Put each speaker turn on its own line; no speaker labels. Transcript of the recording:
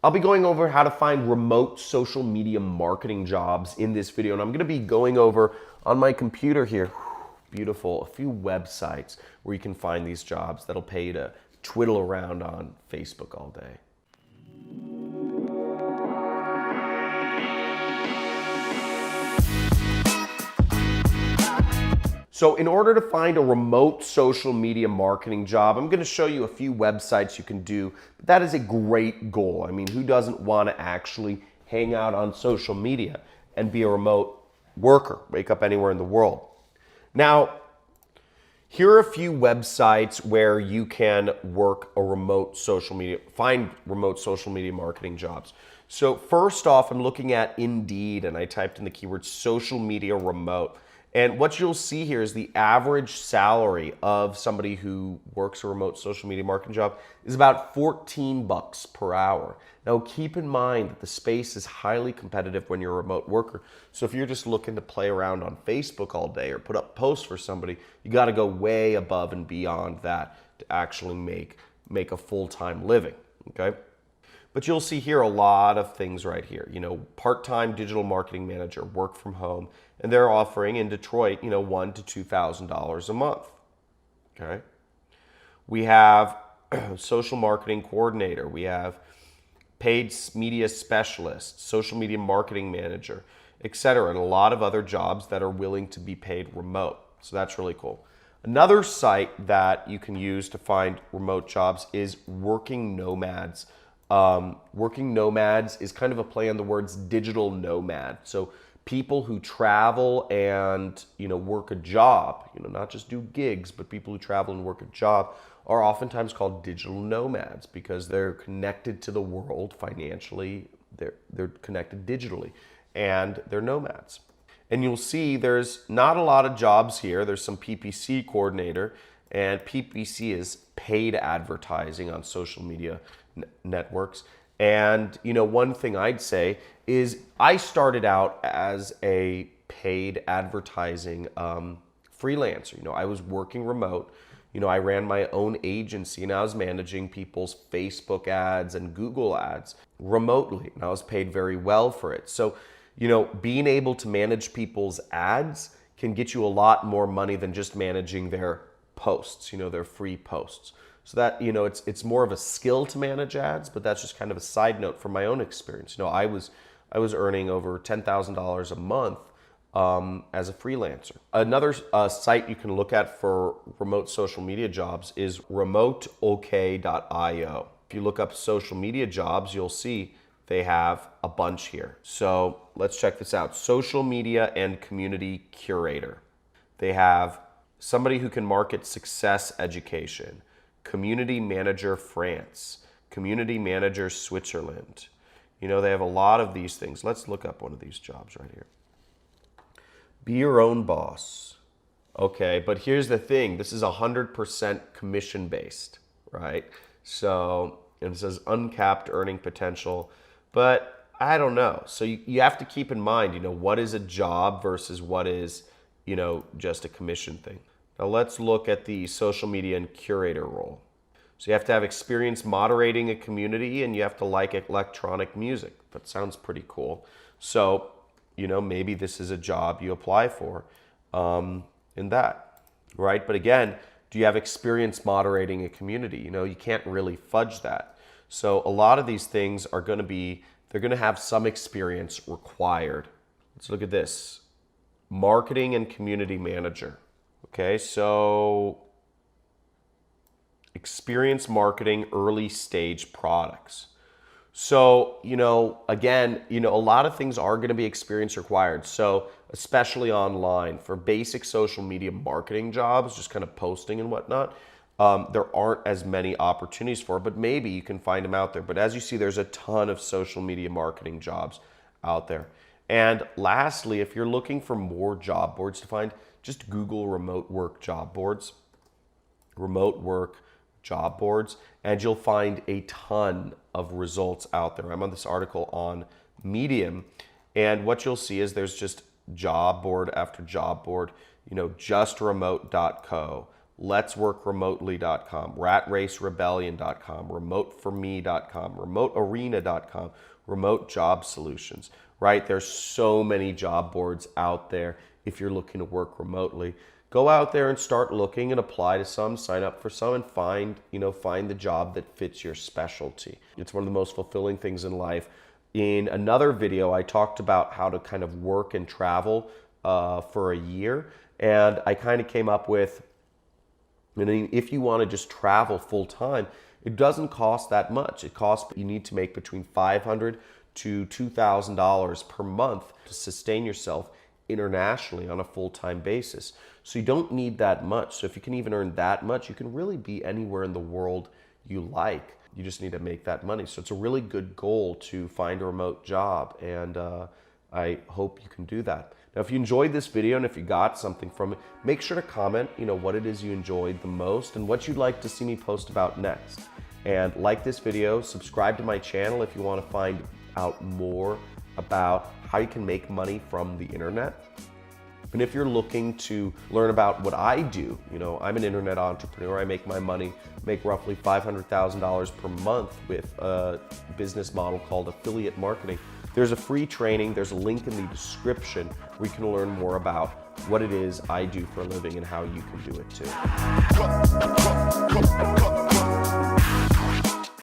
I'll be going over how to find remote social media marketing jobs in this video, and I'm going to be going over on my computer here, beautiful, a few websites where you can find these jobs that'll pay you to twiddle around on Facebook all day. So in order to find a remote social media marketing job, I'm going to show you a few websites you can do. But that is a great goal. I mean, who doesn't want to actually hang out on social media and be a remote worker, wake up anywhere in the world? Now, here are a few websites where you can work a remote social media, find remote social media marketing jobs. So first off, I'm looking at Indeed, and I typed in the keyword social media remote. And what you'll see here is the average salary of somebody who works a remote social media marketing job is about $14 per hour. Now keep in mind that the space is highly competitive when you're a remote worker. So if you're just looking to play around on Facebook all day or put up posts for somebody, you got to go way above and beyond that to actually make a full-time living, okay? But you'll see here a lot of things right here. You know, part-time digital marketing manager, work from home, and they're offering in Detroit, you know, $1,000 to $2,000 a month. Okay. We have social marketing coordinator. We have paid media specialist, social media marketing manager, etc., and a lot of other jobs that are willing to be paid remote. So that's really cool. Another site that you can use to find remote jobs is Working Nomads. Working Nomads is kind of a play on the words digital nomad. So people who travel and, you know, work a job, you know, not just do gigs, but people who travel and work a job are oftentimes called digital nomads because they're connected to the world financially, they're connected digitally, and they're nomads. And you'll see there's not a lot of jobs here. There's some PPC coordinator, and PPC is paid advertising on social media networks. And, you know, one thing I'd say is I started out as a paid advertising freelancer. You know, I was working remote. You know, I ran my own agency and I was managing people's Facebook ads and Google ads remotely. And I was paid very well for it. So, you know, being able to manage people's ads can get you a lot more money than just managing their posts, you know, their free posts. So that, you know, it's more of a skill to manage ads, but that's just kind of a side note from my own experience. You know, I was earning over $10,000 a month as a freelancer. Another site you can look at for remote social media jobs is remotework.io. If you look up social media jobs, you'll see they have a bunch here. So let's check this out. Social media and community curator. They have somebody who can market success education, community manager France, community manager Switzerland. You know, they have a lot of these things. Let's look up one of these jobs right here. Be your own boss. Okay, but here's the thing. This is 100% commission based, right? So, and it says uncapped earning potential, but I don't know. So you have to keep in mind, you know, what is a job versus what is, you know, just a commission thing. Now let's look at the social media and curator role. So you have to have experience moderating a community and you have to like electronic music. That sounds pretty cool. So, you know, maybe this is a job you apply for in that, right? But again, do you have experience moderating a community? You know, you can't really fudge that. So a lot of these things are going to be, they're going to have some experience required. Let's look at this. Marketing and community manager. Okay, so experience marketing early stage products. So, you know, again, you know, a lot of things are going to be experience required. So, especially online for basic social media marketing jobs, just kind of posting and whatnot, there aren't as many opportunities for it, but maybe you can find them out there. But as you see, there's a ton of social media marketing jobs out there. And lastly, if you're looking for more job boards to find, just Google remote work job boards, remote work job boards, and you'll find a ton of results out there. I'm on this article on Medium, and what you'll see is there's just job board after job board, you know, justremote.co, letsworkremotely.com, ratracerebellion.com, remoteforme.com, remotearena.com, remote job solutions, right? There's so many job boards out there if you're looking to work remotely. Go out there and start looking and apply to some, sign up for some, and find the job that fits your specialty. It's one of the most fulfilling things in life. In another video, I talked about how to kind of work and travel for a year, and I kind of came up with, if you want to just travel full time, it doesn't cost that much. You need to make between $500 to $2,000 per month to sustain yourself internationally on a full-time basis. So you don't need that much. So if you can even earn that much, you can really be anywhere in the world you like. You just need to make that money. So it's a really good goal to find a remote job, and I hope you can do that. Now, if you enjoyed this video and if you got something from it, make sure to comment, what it is you enjoyed the most and what you'd like to see me post about next. And like this video, subscribe to my channel if you want to find out more about how you can make money from the internet. And if you're looking to learn about what I do, I'm an internet entrepreneur. I make my money, make roughly $500,000 per month with a business model called affiliate marketing. There's a free training, there's a link in the description where you can learn more about what it is I do for a living and how you can do it too.